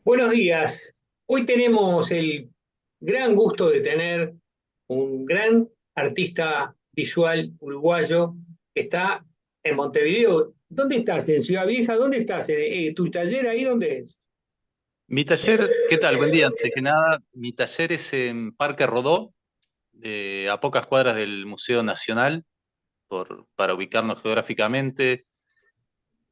Buenos días. Hoy tenemos el gran gusto de tener un gran artista visual uruguayo que está en Montevideo. ¿Dónde estás? ¿En Ciudad Vieja? ¿Dónde estás? ¿Tu taller ahí dónde es? Mi taller, ¿qué tal? Buen día. Antes que nada, mi taller es en Parque Rodó, a pocas cuadras del Museo Nacional, para ubicarnos geográficamente.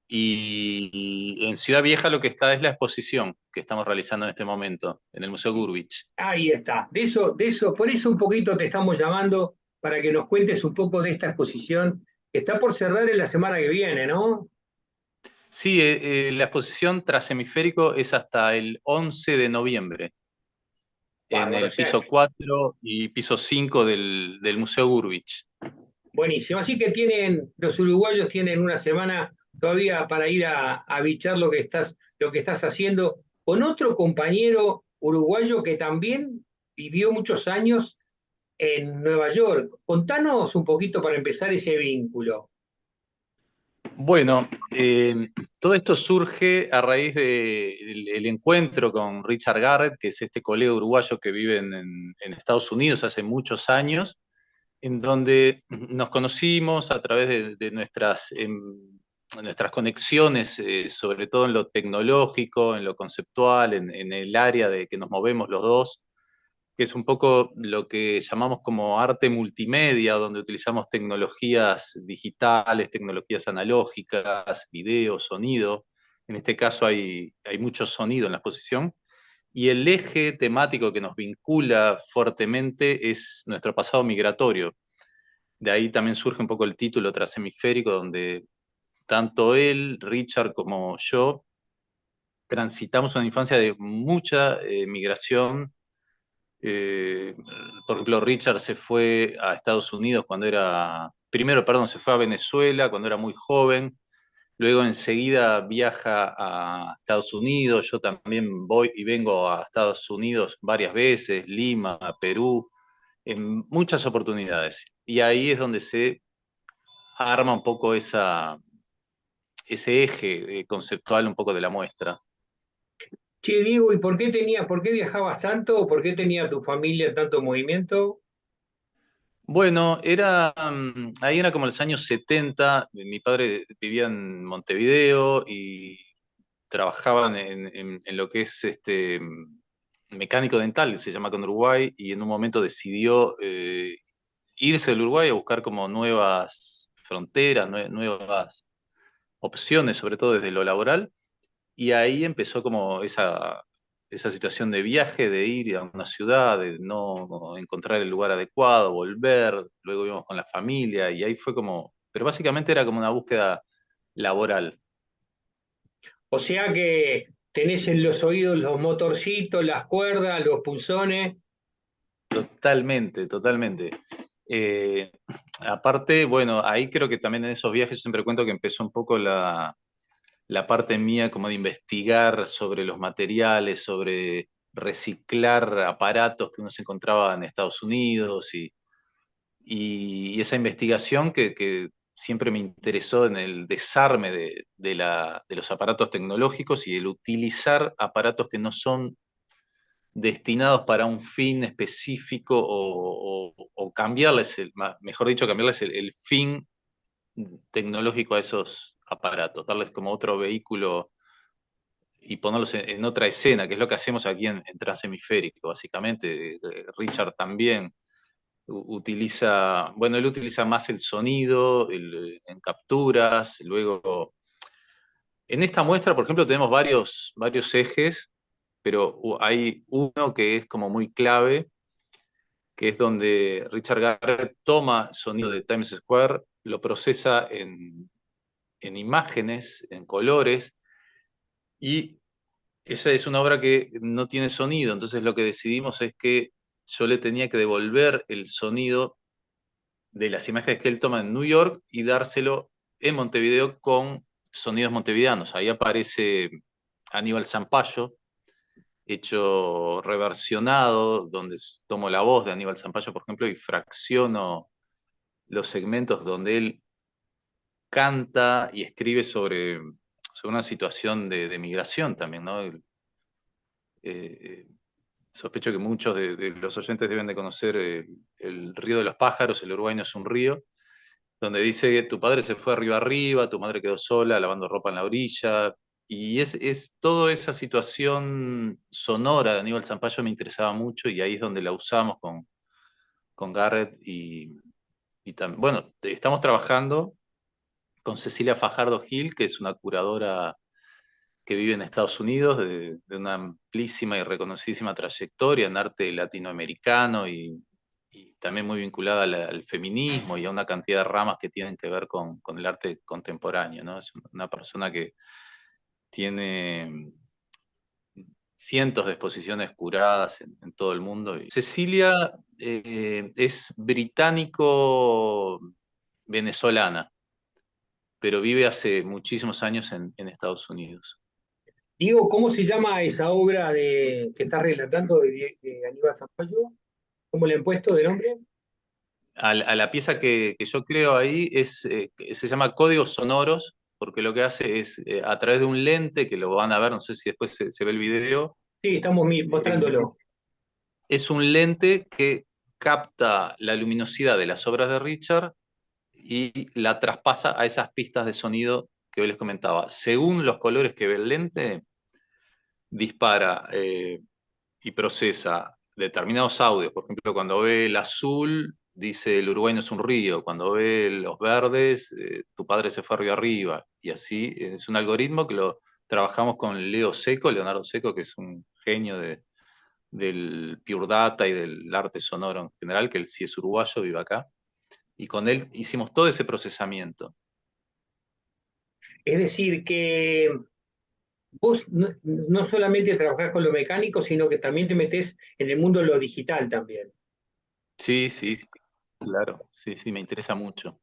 Y en Ciudad Vieja lo que está es la exposición que estamos realizando en este momento, en el Museo Gurvich. Ahí está. Por eso un poquito te estamos llamando para que nos cuentes un poco de esta exposición que está por cerrar en la semana que viene, ¿no? Sí, la exposición Transhemisférico es hasta el 11 de noviembre, en Bárbaro, o el sea, piso 4 y piso 5 del Museo Gurvich. buenísimo. Así que los uruguayos tienen una semana todavía para ir a bichar lo que estás haciendo con otro compañero uruguayo que también vivió muchos años en Nueva York. Contanos un poquito para empezar ese vínculo. Bueno, todo esto surge a raíz del encuentro con Richard Garrett, que es este colega uruguayo que vive en Estados Unidos hace muchos años, en donde nos conocimos a través de nuestras conexiones, sobre todo en lo tecnológico, en lo conceptual, en el área de que nos movemos los dos, que es un poco lo que llamamos como arte multimedia, donde utilizamos tecnologías digitales, tecnologías analógicas, video, sonido. En este caso hay mucho sonido en la exposición. Y el eje temático que nos vincula fuertemente es nuestro pasado migratorio. De ahí también surge un poco el título Transhemisférico, donde tanto él, Richard, como yo transitamos una infancia de mucha migración. eh, por ejemplo, Richard se fue a Estados Unidos primero, perdón, se fue a Venezuela cuando era muy joven, luego enseguida viaja a Estados Unidos, yo también voy y vengo a Estados Unidos varias veces, Lima, Perú, en muchas oportunidades. Y ahí es donde se arma un poco ese eje conceptual un poco de la muestra. Che, Diego, ¿y por qué viajabas tanto? ¿O por qué tenía tu familia tanto movimiento? Bueno, ahí era como los años 70. Mi padre vivía en Montevideo y trabajaban en lo que es mecánico dental, que se llama con Uruguay, y en un momento decidió irse del Uruguay a buscar como nuevas fronteras, nuevas opciones, sobre todo desde lo laboral, y ahí empezó como esa situación de viaje, de ir a una ciudad, de no encontrar el lugar adecuado, volver, luego íbamos con la familia, y ahí fue como, pero básicamente era como una búsqueda laboral. O sea que tenés en los oídos los motorcitos, las cuerdas, los punzones. Totalmente, totalmente. Eh, Aparte, bueno, ahí creo que también en esos viajes yo siempre cuento que empezó un poco la parte mía como de investigar sobre los materiales, sobre reciclar aparatos que uno se encontraba en Estados Unidos y esa investigación que siempre me interesó en el desarme de los aparatos tecnológicos y el utilizar aparatos que no son destinados para un fin específico o cambiarles, mejor dicho, cambiarles el fin tecnológico a esos aparatos, darles como otro vehículo y ponerlos en otra escena, que es lo que hacemos aquí en Transhemisférico, básicamente. Richard también bueno, él utiliza más el sonido en capturas, luego... En esta muestra, por ejemplo, tenemos varios ejes, pero hay uno que es como muy clave, que es donde Richard Garrett toma sonido de Times Square, lo procesa en imágenes, en colores, y esa es una obra que no tiene sonido, entonces lo que decidimos es que yo le tenía que devolver el sonido de las imágenes que él toma en New York y dárselo en Montevideo con sonidos montevideanos. Ahí aparece Aníbal Zampayo, hecho reversionado, donde tomo la voz de Aníbal Zampayo, por ejemplo, y fracciono los segmentos donde él canta y escribe sobre una situación de migración también, ¿no? Eh, sospecho que muchos de los oyentes deben de conocer el Río de los Pájaros, el Uruguay no es un río, donde dice tu padre se fue arriba arriba, tu madre quedó sola lavando ropa en la orilla, y es toda esa situación sonora de Aníbal Zampayo me interesaba mucho y ahí es donde la usamos con Garrett bueno, estamos trabajando con Cecilia Fajardo Gil, que es una curadora que vive en Estados Unidos, de una amplísima y reconocidísima trayectoria en arte latinoamericano y también muy vinculada al feminismo y a una cantidad de ramas que tienen que ver con el arte contemporáneo, ¿no? Es una persona que tiene cientos de exposiciones curadas en todo el mundo. Y Cecilia es británico-venezolana, pero vive hace muchísimos años en Estados Unidos. Diego, ¿cómo se llama esa obra que estás relatando de Aníbal Zampayo? ¿Cómo le han puesto de nombre? A la pieza que yo creo ahí se llama Códigos Sonoros, porque lo que hace es, a través de un lente, que lo van a ver, no sé si después se ve el video, Sí, estamos eh, mostrándolo. es un lente que capta la luminosidad de las obras de Richard y la traspasa a esas pistas de sonido que hoy les comentaba. Según los colores que ve el lente, dispara y procesa determinados audios. Por ejemplo, cuando ve el azul, dice el Uruguay no es un río. Cuando ve los verdes, tu padre se fue río arriba. Y así es un algoritmo que lo trabajamos con Leonardo Seco, que es un genio del Pure Data y del arte sonoro en general, que él sí es uruguayo, vive acá. Y con él hicimos todo ese procesamiento. Es decir, que vos no solamente trabajás con lo mecánico, sino que también te metés en el mundo de lo digital también. Sí, sí, claro, sí, sí, me interesa mucho.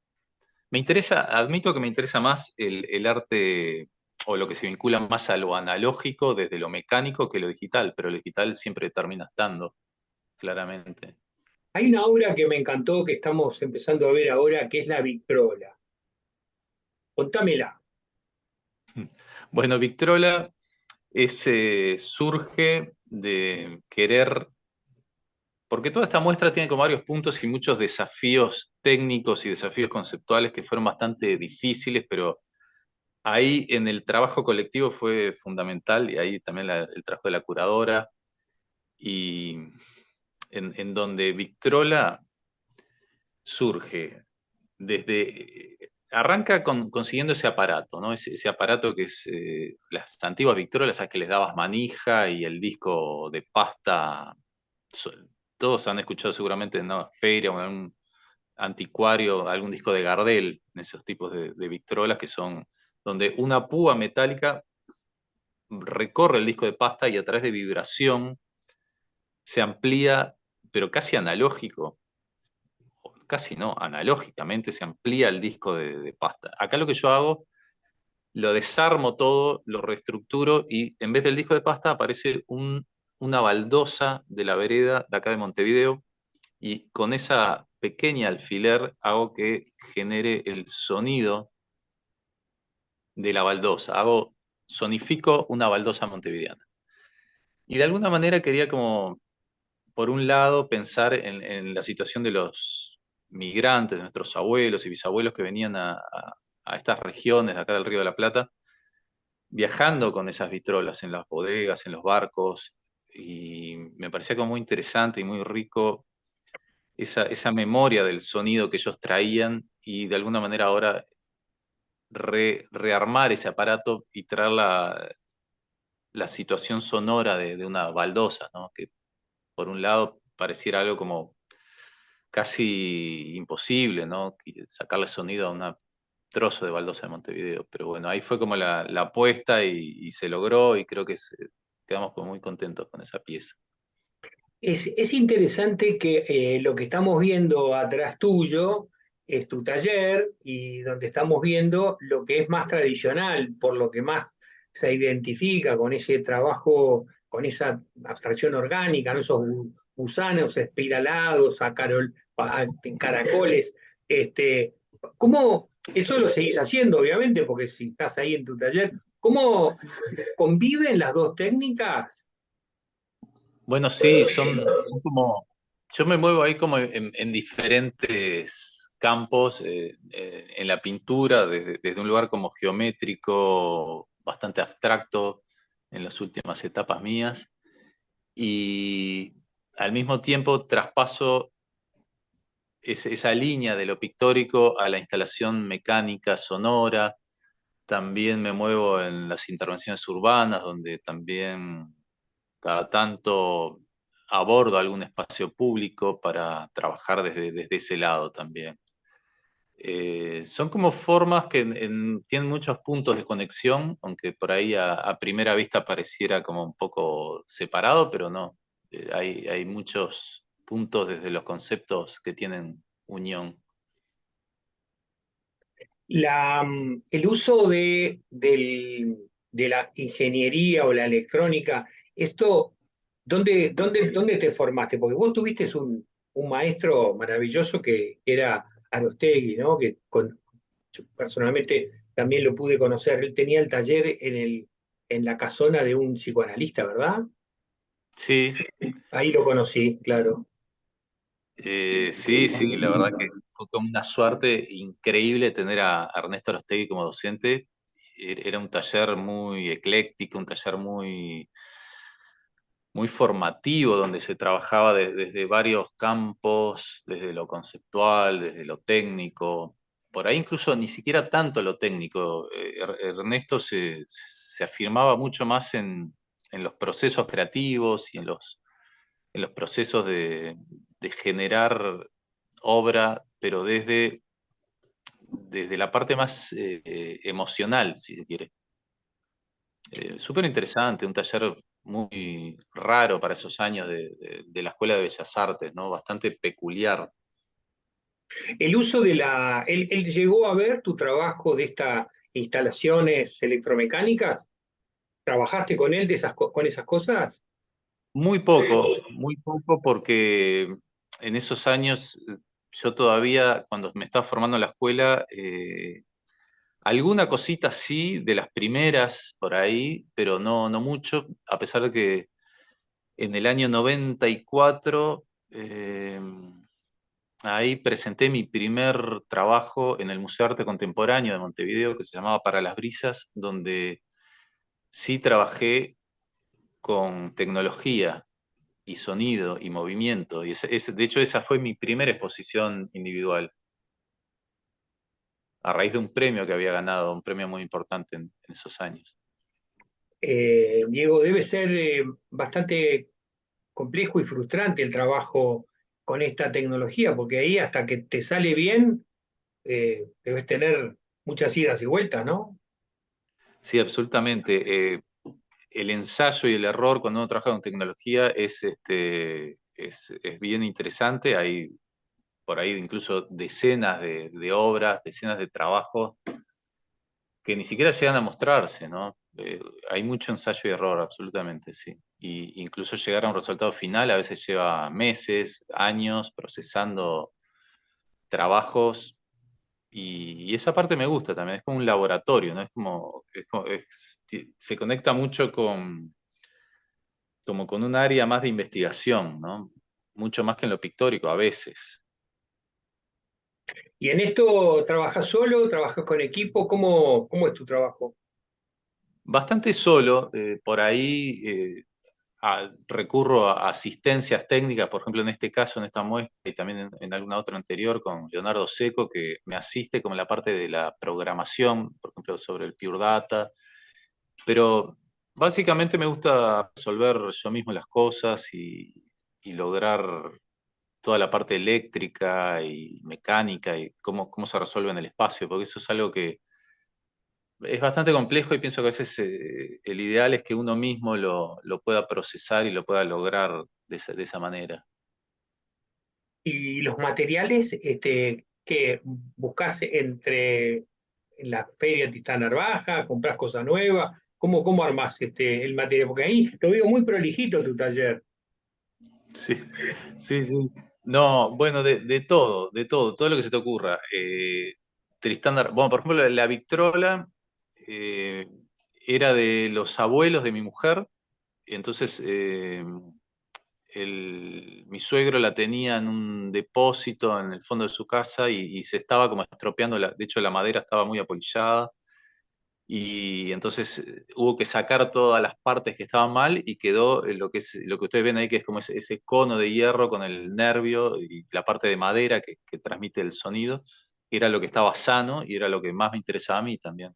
Me interesa, admito que me interesa más el arte o lo que se vincula más a lo analógico desde lo mecánico que lo digital, pero lo digital siempre termina estando, claramente. Hay una obra que me encantó, que estamos empezando a ver ahora, que es La Victrola. Contámela. Bueno, Victrola surge de querer, porque toda esta muestra tiene como varios puntos y muchos desafíos técnicos y desafíos conceptuales que fueron bastante difíciles, pero ahí en el trabajo colectivo fue fundamental y ahí también el trabajo de la curadora y en donde Victrola surge arranca consiguiendo ese aparato, ¿no? Ese aparato que es las antiguas Victrolas, esas que les dabas manija y el disco de pasta, so- todos han escuchado seguramente en una feria o en un anticuario algún disco de Gardel, en esos tipos de Victrolas que son donde una púa metálica recorre el disco de pasta y a través de vibración se amplía, pero casi analógico, casi no, analógicamente se amplía el disco de pasta. Acá lo que yo hago, lo desarmo todo, lo reestructuro y en vez del disco de pasta aparece una baldosa de la vereda de acá de Montevideo y con esa pequeña alfiler hago que genere el sonido de la baldosa. Sonifico una baldosa montevideana. Y de alguna manera quería como por un lado, pensar en la situación de los migrantes, de nuestros abuelos y bisabuelos que venían a estas regiones de acá del Río de la Plata, viajando con esas vitrolas en las bodegas, en los barcos, y me parecía como muy interesante y muy rico esa memoria del sonido que ellos traían y de alguna manera ahora rearmar ese aparato y traer la situación sonora de una baldosa, ¿no? Que por un lado pareciera algo como casi imposible, ¿no? Sacarle sonido a un trozo de baldosa de Montevideo. Pero bueno, ahí fue como la apuesta y se logró y creo que quedamos como muy contentos con esa pieza. Es interesante que lo que estamos viendo atrás tuyo es tu taller y donde estamos viendo lo que es más tradicional, por lo que más se identifica con ese trabajo, con esa abstracción orgánica, ¿no? Esos gusanos espiralados, caracoles. Este, ¿Cómo, eso lo seguís haciendo, obviamente, porque si estás ahí en tu taller, ¿cómo conviven las dos técnicas? Bueno, sí, son como, yo me muevo ahí como en diferentes campos, en la pintura, desde un lugar como geométrico, bastante abstracto en las últimas etapas mías, y al mismo tiempo traspaso esa línea de lo pictórico a la instalación mecánica, sonora. También me muevo en las intervenciones urbanas, donde también cada tanto abordo algún espacio público para trabajar desde ese lado también. Son como formas que tienen muchos puntos de conexión, aunque por ahí a primera vista pareciera como un poco separado, pero no. Hay muchos puntos desde los conceptos que tienen unión. El uso de la ingeniería o la electrónica, esto, ¿dónde te formaste? Porque vos tuviste un maestro maravilloso que era Arostegui, ¿no? Yo personalmente también lo pude conocer. Él tenía el taller en la casona de un psicoanalista, ¿verdad? Sí, Ahí lo conocí, claro. sí, sí, la verdad que fue como una suerte increíble tener a Ernesto Arostegui como docente. Era un taller muy ecléctico, un taller muy formativo, donde se trabajaba desde varios campos, desde lo conceptual, desde lo técnico. Por ahí incluso ni siquiera tanto lo técnico. Ernesto se afirmaba mucho más en los procesos creativos y en los procesos de generar obra, pero desde la parte más emocional, si se quiere. Súper interesante, un taller muy raro para esos años de la Escuela de Bellas Artes, ¿no? Bastante peculiar. El uso él llegó a ver tu trabajo de estas instalaciones electromecánicas. ¿Trabajaste con él con esas cosas? Muy poco porque en esos años yo todavía, cuando me estaba formando en la escuela, alguna cosita sí, de las primeras por ahí, pero no mucho, a pesar de que en el año 94 ahí presenté mi primer trabajo en el Museo de Arte Contemporáneo de Montevideo, que se llamaba Para las Brisas, donde sí trabajé con tecnología y sonido y movimiento. Y de hecho, esa fue mi primera exposición individual, a raíz de un premio que había ganado, un premio muy importante en esos años. Diego, debe ser bastante complejo y frustrante el trabajo con esta tecnología, porque ahí hasta que te sale bien, debes tener muchas idas y vueltas, ¿no? Sí, absolutamente. El ensayo y el error cuando uno trabaja con tecnología es bien interesante. Hay por ahí incluso decenas de obras, decenas de trabajos que ni siquiera llegan a mostrarse, ¿no? Hay mucho ensayo y error, absolutamente, sí. Y incluso llegar a un resultado final a veces lleva meses, años, procesando trabajos. Y esa parte me gusta también, es como un laboratorio, ¿no? Se conecta mucho como con un área más de investigación, ¿no? Mucho más que en lo pictórico a veces. Y en esto, ¿trabajas solo? ¿Trabajas con equipo? ¿Cómo es tu trabajo? Bastante solo, por ahí recurro a asistencias técnicas, por ejemplo, en este caso, en esta muestra y también en alguna otra anterior con Leonardo Seco, que me asiste como en la parte de la programación, por ejemplo, sobre el Pure Data, pero básicamente me gusta resolver yo mismo las cosas y lograr toda la parte eléctrica y mecánica y cómo se resuelve en el espacio, porque eso es algo que es bastante complejo y pienso que a veces el ideal es que uno mismo lo pueda procesar y lo pueda lograr de esa manera. Y los materiales que buscas en la feria Titán Narvaja, compras cosas nuevas, ¿cómo armás el material? Porque ahí lo veo muy prolijito tu taller. Sí, sí, sí. No, bueno, todo lo que se te ocurra. Bueno, por ejemplo, la Victrola eh, era de los abuelos de mi mujer, y entonces mi suegro la tenía en un depósito en el fondo de su casa y se estaba como estropeando, de hecho la madera estaba muy apolillada y entonces hubo que sacar todas las partes que estaban mal y quedó lo que ustedes ven ahí, que es como ese cono de hierro con el nervio y la parte de madera que transmite el sonido, era lo que estaba sano y era lo que más me interesaba a mí también.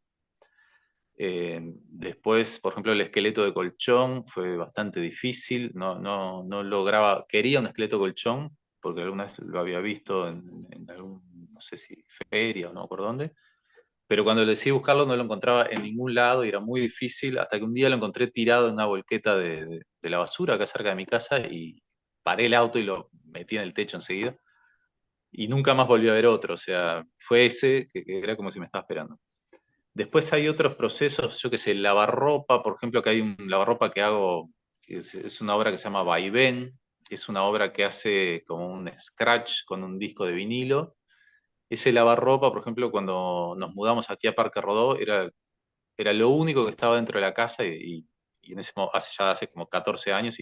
Después, por ejemplo, el esqueleto de colchón fue bastante difícil, no lograba, quería un esqueleto de colchón, porque alguna vez lo había visto en algún, no sé si feria o no por dónde, pero cuando decidí buscarlo no lo encontraba en ningún lado y era muy difícil, hasta que un día lo encontré tirado en una volqueta de la basura acá cerca de mi casa y paré el auto y lo metí en el techo enseguida y nunca más volví a ver otro, o sea, fue ese que era como si me estaba esperando. Después hay otros procesos, yo qué sé, lavarropa, por ejemplo, que hay un lavarropa que hago, que es una obra que se llama Vaivén, que es una obra que hace como un scratch con un disco de vinilo. Ese lavarropa, por ejemplo, cuando nos mudamos aquí a Parque Rodó, era lo único que estaba dentro de la casa y en ya hace como 14 años,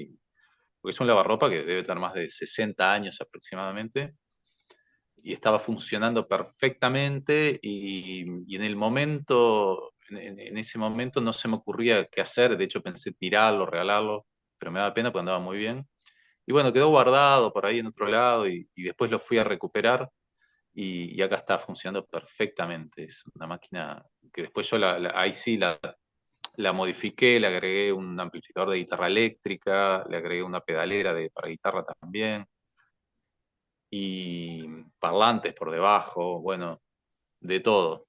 porque es un lavarropa que debe tener más de 60 años aproximadamente y estaba funcionando perfectamente y en el momento, en ese momento no se me ocurría qué hacer, de hecho pensé tirarlo, regalarlo, pero me daba pena porque andaba muy bien. Y bueno, quedó guardado por ahí en otro lado y después lo fui a recuperar y acá está funcionando perfectamente. Es una máquina que después yo ahí sí la modifiqué, le agregué un amplificador de guitarra eléctrica, le agregué una pedalera para guitarra también y parlantes por debajo, bueno, de todo.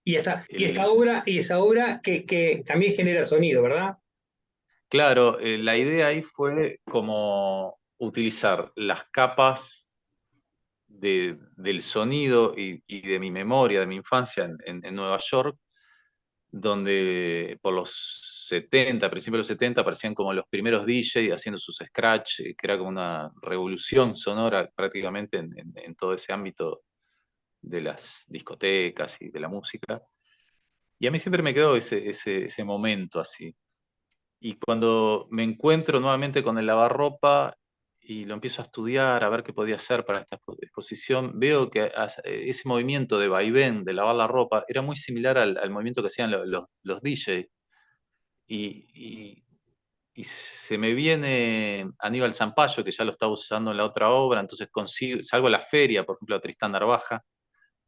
Y esta El, obra, y esa obra que también genera sonido, ¿verdad? claro, la idea ahí fue como utilizar las capas del sonido y de mi memoria, de mi infancia en Nueva York, donde por los 70, principios de los 70, aparecían como los primeros DJ haciendo sus scratch, que era como una revolución sonora prácticamente en todo ese ámbito de las discotecas y de la música. Y a mí siempre me quedó ese momento así. Y cuando me encuentro nuevamente con el lavarropa y lo empiezo a estudiar, a ver qué podía hacer para esta exposición, veo que ese movimiento de vaivén, de lavar la ropa, era muy similar al movimiento que hacían los DJ. Y, y- y se me viene Aníbal Zampayo, que ya lo estaba usando en la otra obra, entonces salgo a la feria, por ejemplo, a Tristán Narvaja,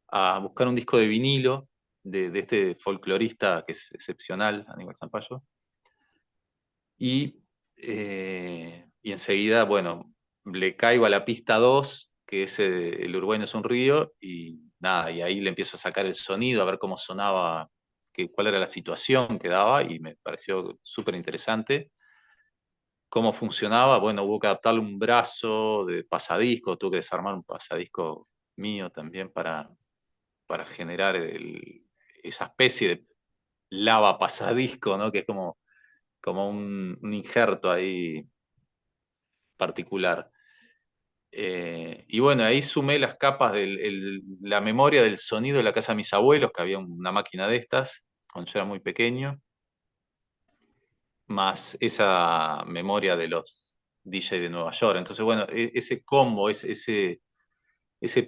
a buscar un disco de vinilo de este folclorista que es excepcional, Aníbal Zampayo. Y enseguida, bueno, le caigo a la pista 2 que es El Uruguay no es un río, y nada, y ahí le empiezo a sacar el sonido, a ver cómo sonaba, cuál era la situación que daba, y me pareció súper interesante. Cómo funcionaba, bueno, hubo que adaptarle un brazo de pasadisco, tuve que desarmar un pasadisco mío también para generar esa especie de lava pasadisco, ¿no? Que es como un injerto ahí particular. Y bueno, ahí sumé las capas de la memoria del sonido de la casa de mis abuelos, que había una máquina de estas cuando yo era muy pequeño, más esa memoria de los DJ de Nueva York. Entonces, bueno, ese combo, ese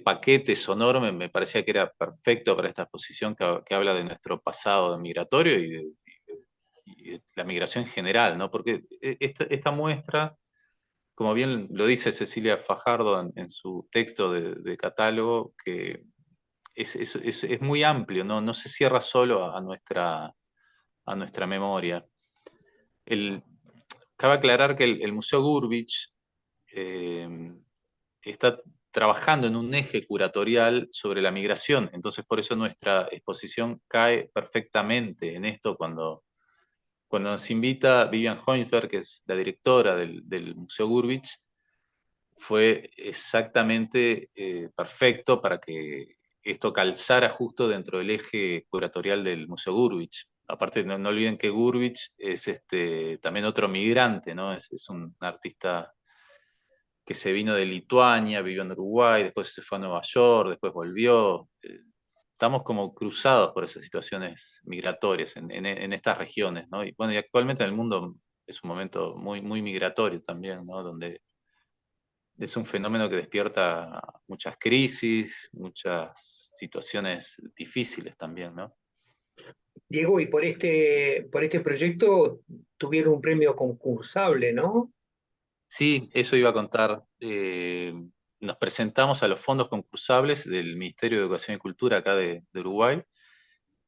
paquete sonoro me parecía que era perfecto para esta exposición que habla de nuestro pasado migratorio y de la migración en general, ¿no? Porque esta muestra, como bien lo dice Cecilia Fajardo en su texto de catálogo, que es muy amplio, ¿no? No se cierra solo a nuestra memoria. El, Cabe aclarar que el Museo Gurvich eh, está trabajando en un eje curatorial sobre la migración, entonces por eso nuestra exposición cae perfectamente en esto cuando nos invita Vivian Hoinsberg, que es la directora del Museo Gurvich, fue exactamente perfecto para que esto calzara justo dentro del eje curatorial del Museo Gurvich. Aparte, no olviden que Gurvich es también otro migrante, ¿no? Es un artista que se vino de Lituania, vivió en Uruguay, después se fue a Nueva York, después volvió. Estamos como cruzados por esas situaciones migratorias en estas regiones, ¿no? Y bueno, y actualmente en el mundo es un momento muy, muy migratorio también, ¿no? Donde es un fenómeno que despierta muchas crisis, muchas situaciones difíciles también, ¿no? Diego, y por este proyecto tuvieron un premio concursable, ¿no? Sí, eso iba a contar. Nos presentamos a los fondos concursables del Ministerio de Educación y Cultura acá de Uruguay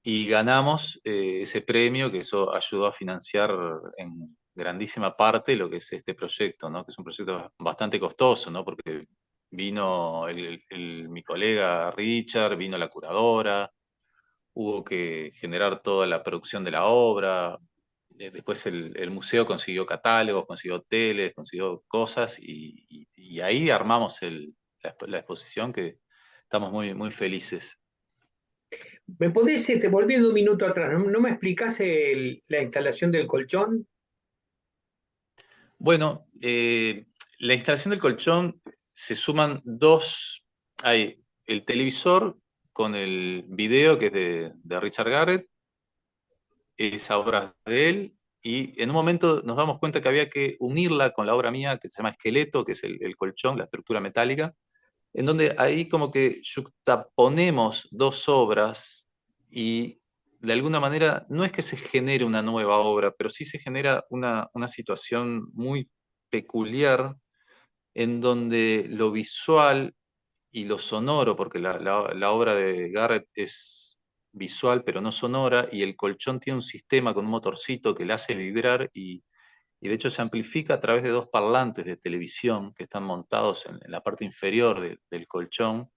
y ganamos ese premio, que eso ayudó a financiar en grandísima parte lo que es este proyecto, ¿no? Que es un proyecto bastante costoso, ¿no? Porque vino mi colega Richard, vino la curadora, hubo que generar toda la producción de la obra. Después el museo consiguió catálogos, consiguió hoteles, consiguió cosas y ahí armamos la exposición, que estamos muy, muy felices. ¿Me podés, volviendo un minuto atrás, no me explicás la instalación del colchón? Bueno, la instalación del colchón se suman dos. Hay el televisor con el video que es de Richard Garrett, esa obra de él, y en un momento nos damos cuenta que había que unirla con la obra mía que se llama Esqueleto, que es el colchón, la estructura metálica, en donde ahí como que yuxtaponemos dos obras y de alguna manera no es que se genere una nueva obra, pero sí se genera una situación muy peculiar en donde lo visual y lo sonoro, porque la obra de Garrett es visual pero no sonora, y el colchón tiene un sistema con un motorcito que le hace vibrar y de hecho se amplifica a través de dos parlantes de televisión que están montados en la parte inferior del colchón.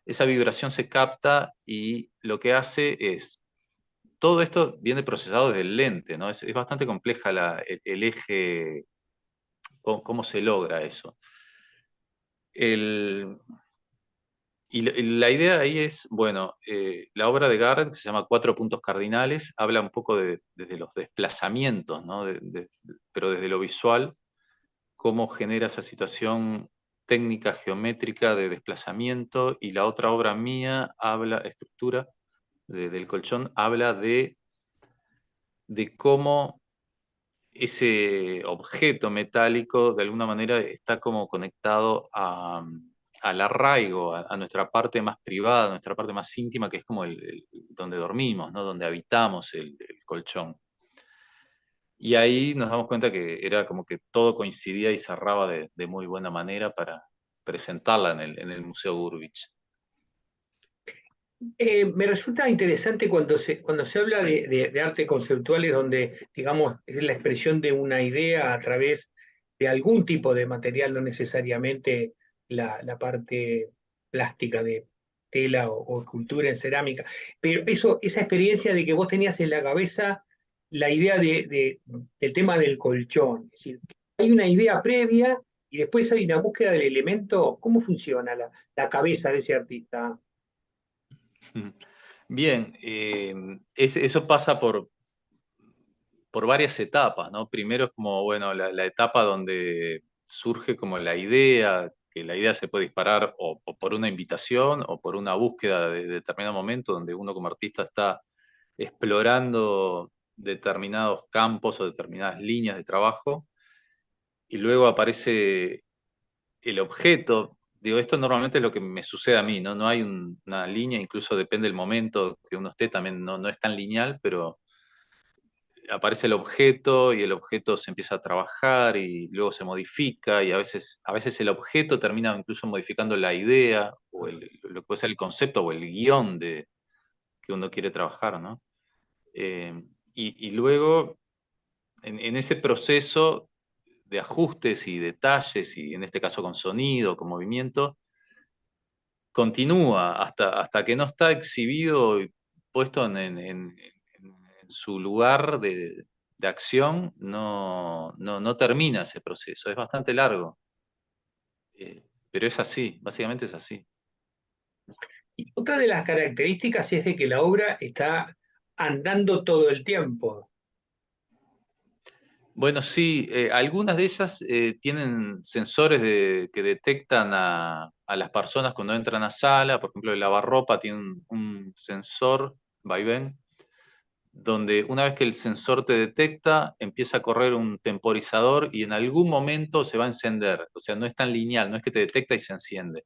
Esa vibración se capta y lo que hace es, todo esto viene procesado desde el lente, ¿no? Es bastante compleja el eje, cómo se logra eso. El, y la idea ahí es, bueno, la obra de Garrett, que se llama Cuatro puntos cardinales, habla un poco desde los desplazamientos, ¿no? Pero desde lo visual, cómo genera esa situación técnica geométrica de desplazamiento, y la otra obra mía habla, estructura del colchón, habla de cómo ese objeto metálico de alguna manera está como conectado al arraigo, a nuestra parte más privada, a nuestra parte más íntima, que es como donde dormimos, ¿no? Donde habitamos el colchón. Y ahí nos damos cuenta que era como que todo coincidía y cerraba de muy buena manera para presentarla en el Museo Gurvich. Me resulta interesante cuando se habla de arte conceptuales, donde, digamos, es la expresión de una idea a través de algún tipo de material, no necesariamente la parte plástica de tela o escultura en cerámica. Pero esa experiencia de que vos tenías en la cabeza la idea del tema del colchón, es decir, hay una idea previa y después hay una búsqueda del elemento. ¿Cómo funciona la cabeza de ese artista? Bien, eso pasa por varias etapas, ¿no? Primero es como, bueno, la etapa donde surge como la idea, que la idea se puede disparar o por una invitación o por una búsqueda de determinado momento donde uno como artista está explorando determinados campos o determinadas líneas de trabajo, y luego aparece el objeto. Digo, esto normalmente es lo que me sucede a mí, ¿no? No hay una línea, incluso depende del momento que uno esté, también no es tan lineal, pero aparece el objeto y el objeto se empieza a trabajar y luego se modifica, y a veces el objeto termina incluso modificando la idea o lo que puede ser el concepto o el guión que uno quiere trabajar, ¿no? Eh, y luego, en ese proceso de ajustes y detalles, y en este caso con sonido, con movimiento, continúa hasta que no está exhibido y puesto en su lugar de acción, no termina ese proceso, es bastante largo. Pero es así, básicamente es así. Y otra de las características es de que la obra está andando todo el tiempo. Bueno, sí, algunas de ellas tienen sensores que detectan a las personas cuando entran a sala. Por ejemplo, el lavarropa tiene un sensor, vaivén, donde una vez que el sensor te detecta, empieza a correr un temporizador y en algún momento se va a encender. O sea, no es tan lineal, no es que te detecta y se enciende.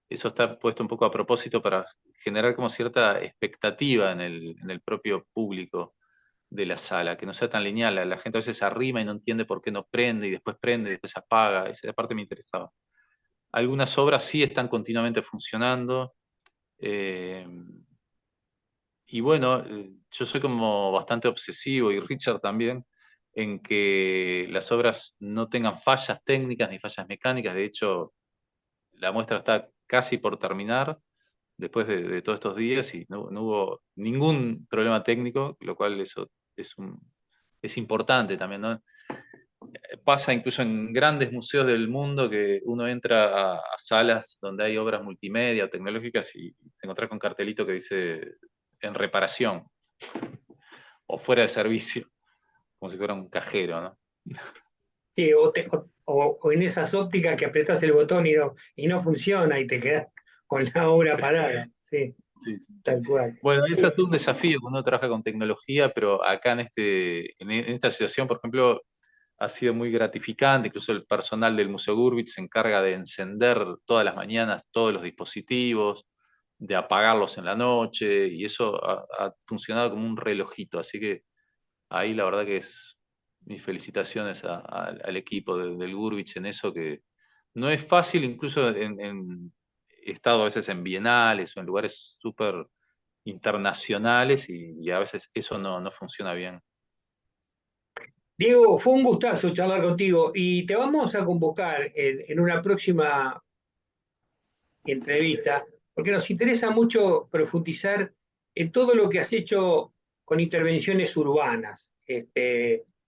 Eso está puesto un poco a propósito para generar como cierta expectativa en el propio público de la sala, que no sea tan lineal. La gente a veces se arrima y no entiende por qué no prende y después apaga. Esa parte me interesaba. Algunas obras sí están continuamente funcionando. eh, y bueno, yo soy como bastante obsesivo y Richard también en que las obras no tengan fallas técnicas ni fallas mecánicas. De hecho, la muestra está casi por terminar después de todos estos días y no hubo ningún problema técnico, lo cual eso es es importante también, ¿no? Pasa incluso en grandes museos del mundo que uno entra a salas donde hay obras multimedia o tecnológicas y se encuentra con un cartelito que dice en reparación o fuera de servicio, como si fuera un cajero, ¿no? Sí, o en esas ópticas que apretás el botón y no funciona y te quedás con la obra Sí, parada. Sí, sí. tal cual. Bueno, eso Eh, es todo un desafío cuando uno trabaja con tecnología, pero acá en esta situación, por ejemplo, ha sido muy gratificante. Incluso el personal del Museo Gurwitz se encarga de encender todas las mañanas todos los dispositivos, de apagarlos en la noche, y eso ha funcionado como un relojito. Así que ahí la verdad que es mis felicitaciones al equipo del Gurwitz en eso, que no es fácil, incluso he estado a veces en bienales o en lugares súper internacionales y a veces eso no funciona bien. Diego, fue un gustazo charlar contigo y te vamos a convocar en una próxima entrevista, porque nos interesa mucho profundizar en todo lo que has hecho con intervenciones urbanas,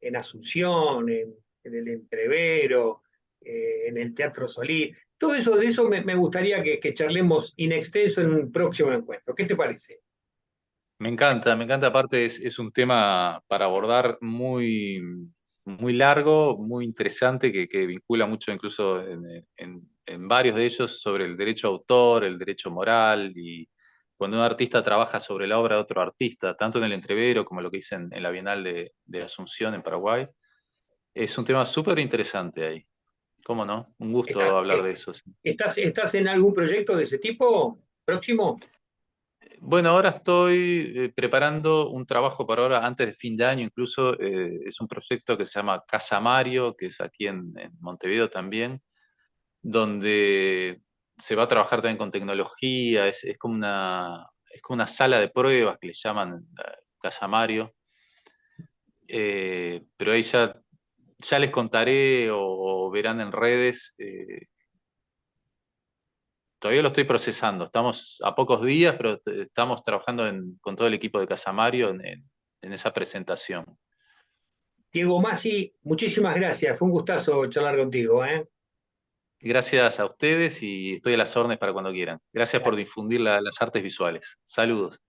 en Asunción, en el Entrevero, en el Teatro Solís. Todo eso, de eso me gustaría que charlemos in extenso en un próximo encuentro. ¿Qué te parece? Me encanta, aparte es un tema para abordar muy largo, muy interesante, que vincula mucho incluso en varios de ellos sobre el derecho a autor, el derecho moral, y cuando un artista trabaja sobre la obra de otro artista, tanto en el Entrevero como lo que hice en la Bienal de Asunción en Paraguay, es un tema súper interesante ahí. ¿Cómo no? Un gusto ¿Estás, hablar de eso. Sí. estás en algún proyecto de ese tipo próximo? Bueno, ahora estoy preparando un trabajo para ahora, antes de fin de año, incluso es un proyecto que se llama Casa Mario, que es aquí en Montevideo también, donde se va a trabajar también con tecnología, es como una sala de pruebas que le llaman Casa Mario, pero ahí ya les contaré o verán en redes. Todavía lo estoy procesando. Estamos a pocos días, pero estamos trabajando con todo el equipo de Casamario en esa presentación. Diego Masi, muchísimas gracias. Fue un gustazo charlar contigo, ¿eh? Gracias a ustedes y estoy a las órdenes para cuando quieran. Gracias por Gracias. difundir las artes visuales. Saludos.